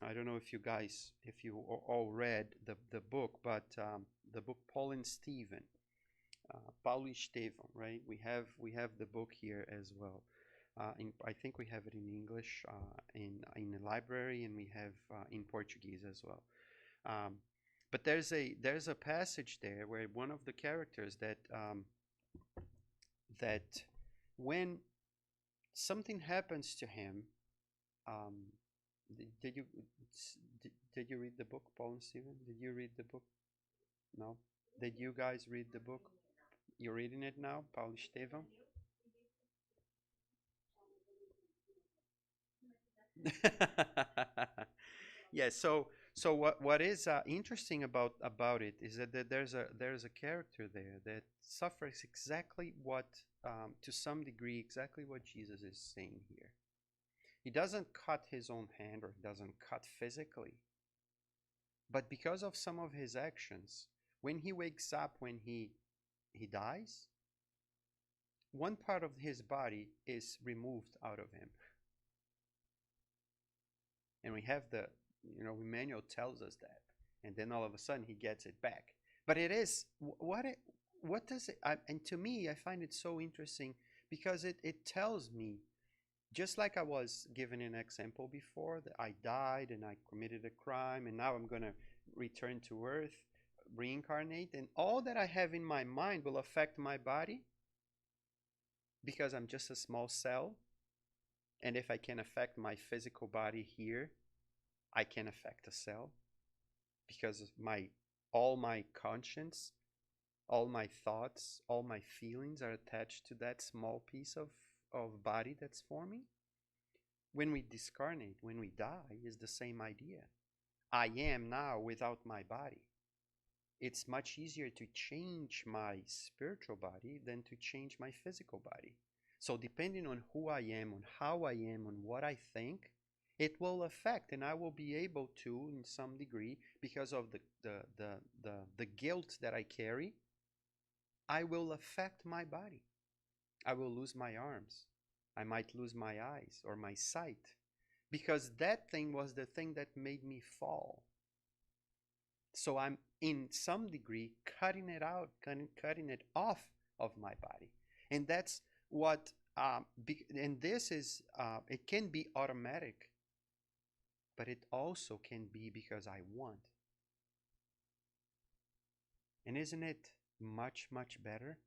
I don't know if you all read the book, but the book Paul and Stephen, Paulo e Estevão, right? We have the book here as well. I think we have it in English in the library, and we have in Portuguese as well. But there's a passage there where one of the characters that when something happens to him, um, did you did you read the book, Paul and Stephen? Did you read the book? No. Did you guys read the book? You're reading it now, Paul and Stephen? Yeah. So what is interesting about it is that there's a character there that suffers exactly what, to some degree, exactly what Jesus is saying here. He doesn't cut his own hand, or doesn't cut physically, but because of some of his actions, when he wakes up, when he dies, one part of his body is removed out of him. And we have the, Emmanuel tells us that, and then all of a sudden he gets it back. But it is what does it? And to me, I find it so interesting because it tells me, just like I was given an example before, that I died and I committed a crime, and now I'm gonna return to earth, reincarnate, and all that I have in my mind will affect my body because I'm just a small cell. And if I can affect my physical body here, I can affect a cell because all my conscience, all my thoughts, all my feelings are attached to that small piece of body that's forming. When we discarnate, when we die, is the same idea. I am now without my body. It's much easier to change my spiritual body than to change my physical body. So depending on who I am, on how I am, on what I think, it will affect, and I will be able to, in some degree, because of the guilt that I carry, I will affect my body. I will lose my arms. I might lose my eyes or my sight, because that thing was the thing that made me fall. So I'm, in some degree, cutting it out, cutting it off of my body. And that's what, and this is, it can be automatic, but it also can be because I want. And isn't it much, much better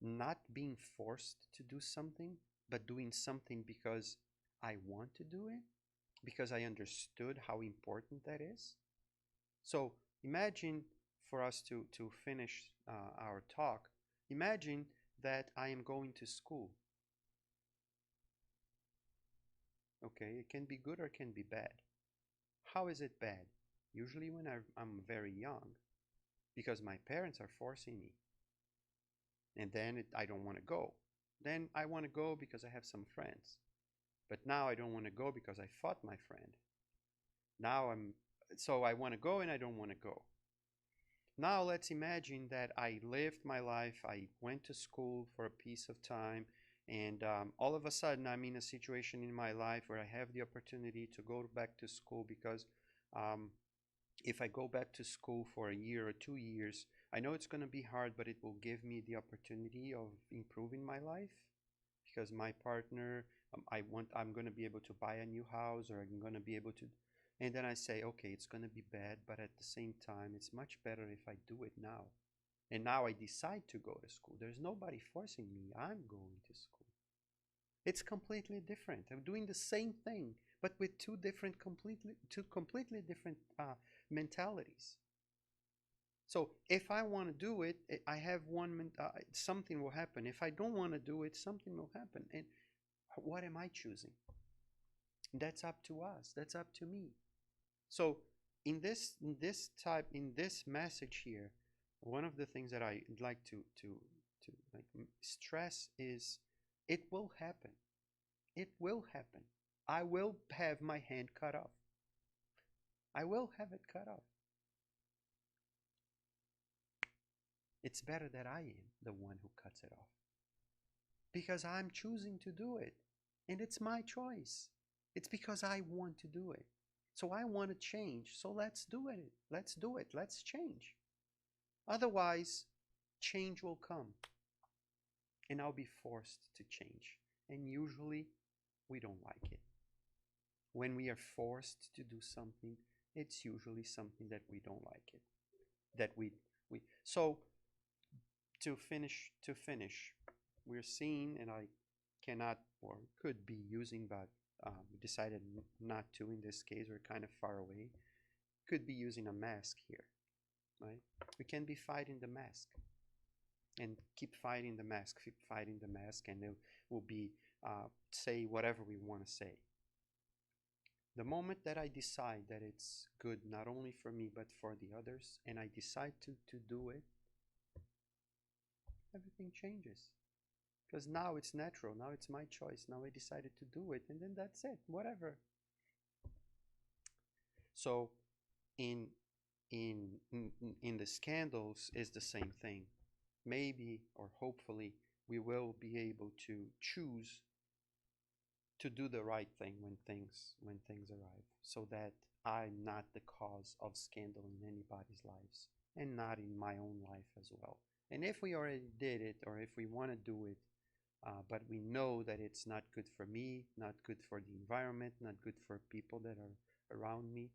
not being forced to do something, but doing something because I want to do it, because I understood how important that is? So imagine, for us to finish our talk, imagine that I am going to school. Okay, it can be good or it can be bad. How is it bad? Usually when I'm very young, because my parents are forcing me. And then I don't want to go. Then I want to go because I have some friends. But now I don't want to go because I fought my friend. So I want to go and I don't want to go. Now let's imagine that I lived my life, I went to school for a piece of time, and all of a sudden I'm in a situation in my life where I have the opportunity to go back to school, because if I go back to school for a year or 2 years, I know it's going to be hard, but it will give me the opportunity of improving my life, because my partner, I'm going to be able to buy a new house, or I'm going to be able to, and then I say, okay, it's going to be bad, but at the same time, it's much better if I do it now. And now I decide to go to school. There's nobody forcing me. I'm going to school. It's completely different. I'm doing the same thing, but with two completely different mentalities. So if I want to do it, I have something will happen. If I don't want to do it, something will happen. And what am I choosing? That's up to us. That's up to me. So in this message here, one of the things that I like to like stress is, it will happen. It will happen. I will have my hand cut off. I will have it cut off. It's better that I am the one who cuts it off, because I'm choosing to do it, and it's my choice. It's because I want to do it. So I want to change. So let's do it. Let's do it. Let's change. Otherwise, change will come, and I'll be forced to change. And usually, we don't like it. When we are forced to do something, it's usually something that we don't like it. That we so to finish, we're seeing, and cannot or could be using, but we decided not to in this case. We're kind of far away. Could be using a mask here, right? We can be fighting the mask and keep fighting the mask, keep fighting the mask, and it will be say whatever we want to say. The moment that I decide that it's good not only for me but for the others, and I decide to do it, everything changes. Because now it's natural, now it's my choice, now I decided to do it, and then that's it, whatever. So in in the scandals is the same thing. Maybe or hopefully we will be able to choose to do the right thing when things arrive, so that I'm not the cause of scandal in anybody's lives and not in my own life as well. And if we already did it, or if we want to do it, but we know that it's not good for me, not good for the environment, not good for people that are around me,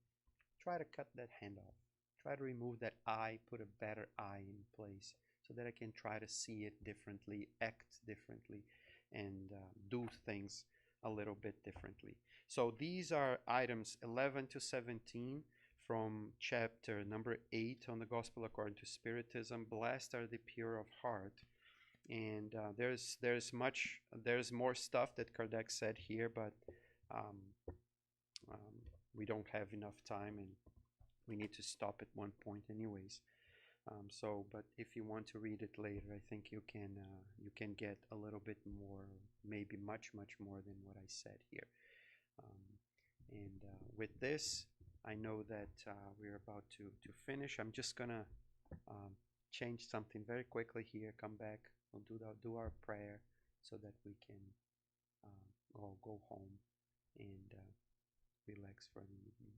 try to cut that hand off. Try to remove that eye, put a better eye in place so that I can try to see it differently, act differently, and do things a little bit differently. So these are items 11 to 17 from chapter number 8 on the Gospel according to Spiritism. Blessed are the pure of heart. And there's more stuff that Kardec said here, but um, we don't have enough time, and we need to stop at one point anyways. But if you want to read it later, I think you can get a little bit more, maybe much more than what I said here. And with this, I know that we're about to finish. I'm just gonna change something very quickly here. Come back. We'll do our prayer so that we can all go home and relax for the evening.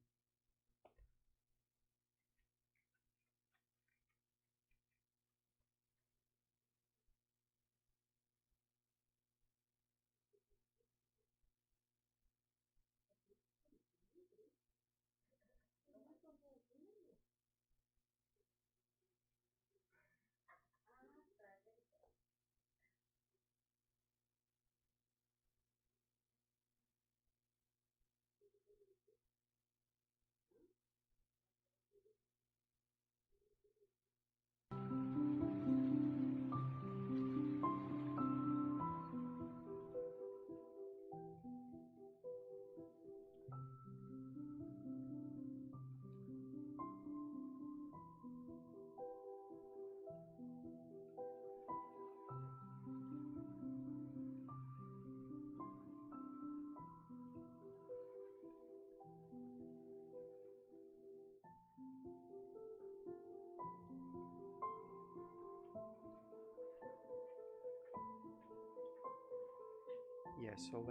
Yeah, so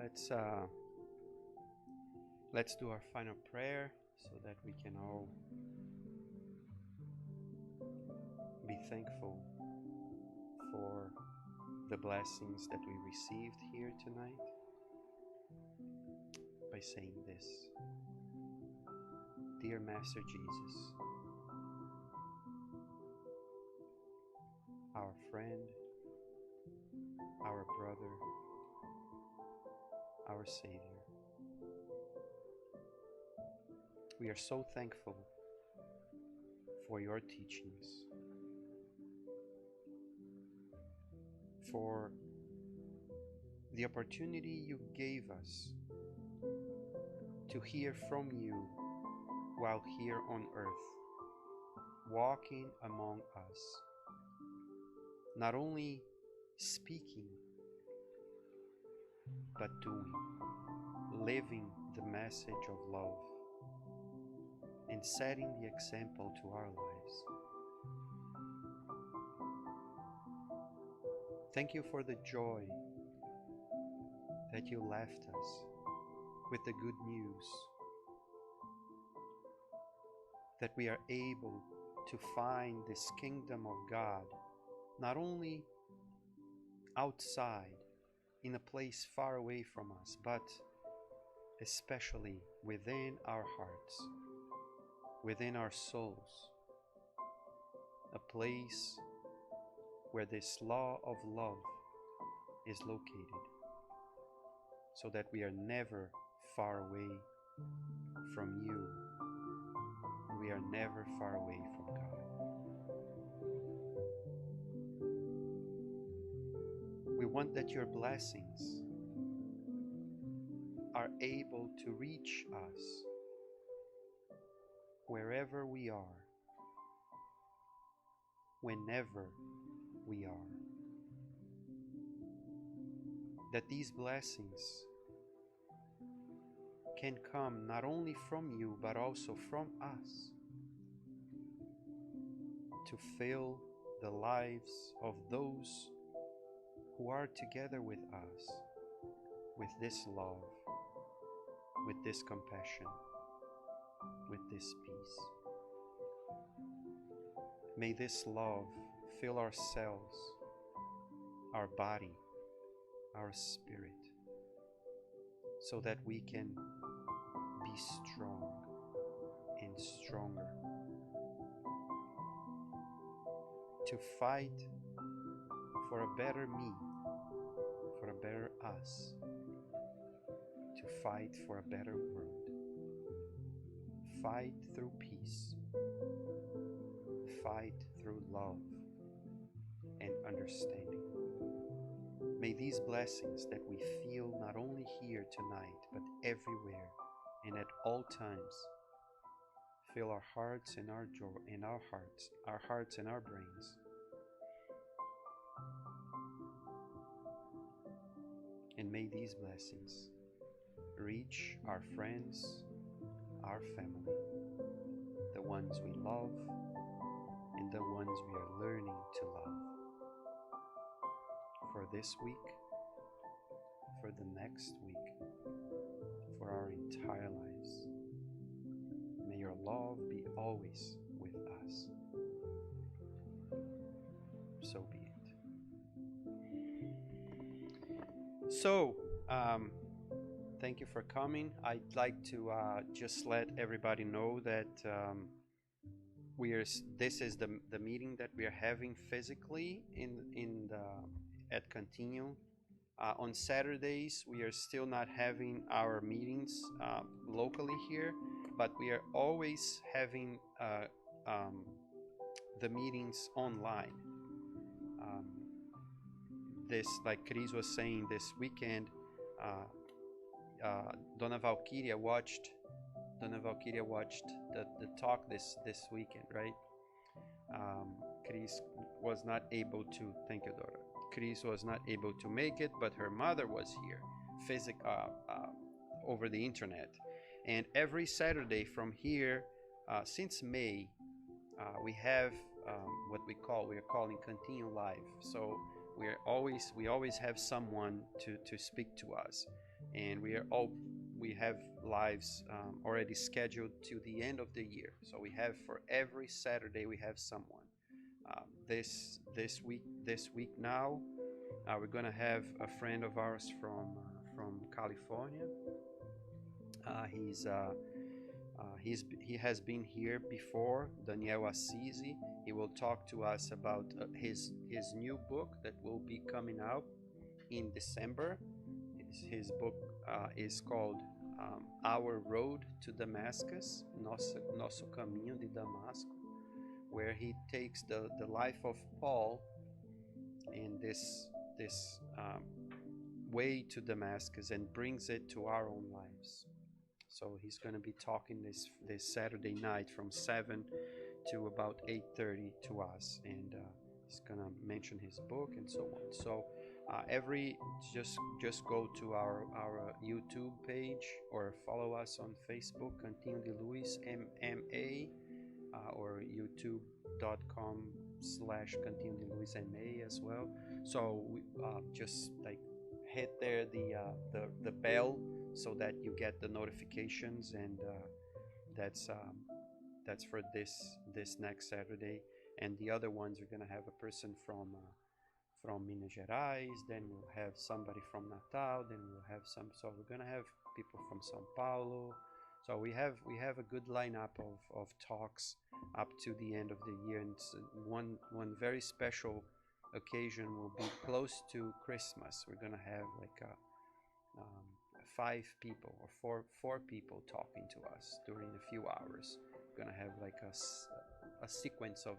let's do our final prayer so that we can all be thankful for the blessings that we received here tonight by saying this. Dear Master Jesus, our friend, our brother, our Savior, we are so thankful for your teachings, for the opportunity you gave us to hear from you while here on earth, walking among us, not only speaking, but doing, living the message of love, and setting the example to our lives. Thank you for the joy that you left us with the good news, that we are able to find this kingdom of God, not only outside in a place far away from us, but especially within our hearts, within our souls, a place where this law of love is located. so that we are never far away from you. We are never far away from God. We want that your blessings are able to reach us wherever we are, whenever we are. That these blessings can come not only from you but also from us to fill the lives of those who are together with us with this love, with this compassion, with this peace. May this love fill ourselves, our body, our spirit, so that we can be strong and stronger to fight for a better me, for a better us, to fight for a better world. Fight through peace, fight through love and understanding. May these blessings that we feel not only here tonight but everywhere and at all times fill our hearts and our joy and our hearts and our brains. And may these blessings reach our friends, our family, the ones we love and the ones we are learning to love. For this week, for the next week, for our entire lives. May your love be always with us. So be it. So, thank you for coming. I'd like to just let everybody know that this is the meeting that we are having physically at Continue. On Saturdays, we are still not having our meetings locally here, but we are always having the meetings online. This, like Chris was saying, this weekend, Dona Valkyria watched the talk this weekend, right? Chris was not able to. Thank you, Dora. Chris was not able to make it, but her mother was here, over the internet. And every Saturday from here, since May, we have what we are calling Continue Live. So we always have someone to speak to us, and we have lives already scheduled to the end of the year. So we have for every Saturday we have someone. This week now, we're gonna have a friend of ours from California. He has been here before, Daniel Assisi. He will talk to us about his new book that will be coming out in December. His book is called Our Road to Damascus, Nosso Caminho de Damasco, where he takes the life of Paul and this way to Damascus and brings it to our own lives. So he's going to be talking this Saturday night from 7 to about 8:30 to us, and he's going to mention his book and so on. So just go to our YouTube page or follow us on Facebook, Cantinho de Luz MMA, or youtube.com/Cantinho de Luz MA as well. So we just like hit there the bell so that you get the notifications, and that's for this next Saturday. And the other ones, we're gonna have a person from Minas Gerais, then we'll have somebody from Natal, then we'll have so we're gonna have people from São Paulo. So we have a good lineup of talks up to the end of the year, and one very special occasion will be close to Christmas. We're gonna have like um, 5 people or four people talking to us during a few hours. We're gonna have like a sequence of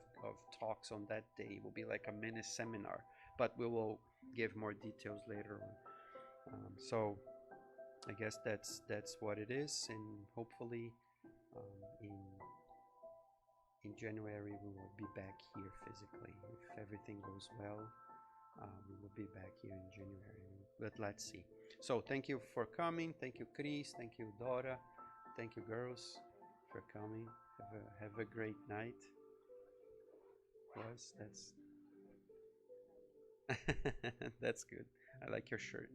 talks on that day. It will be like a mini seminar, but we will give more details later on. So I guess that's what it is, and hopefully in January we will be back here physically. If everything goes well, we will be back here in January. But let's see. So thank you for coming. Thank you, Chris. Thank you, Dora. Thank you, girls, for coming. Have a great night. Was that's that's good. I like your shirt.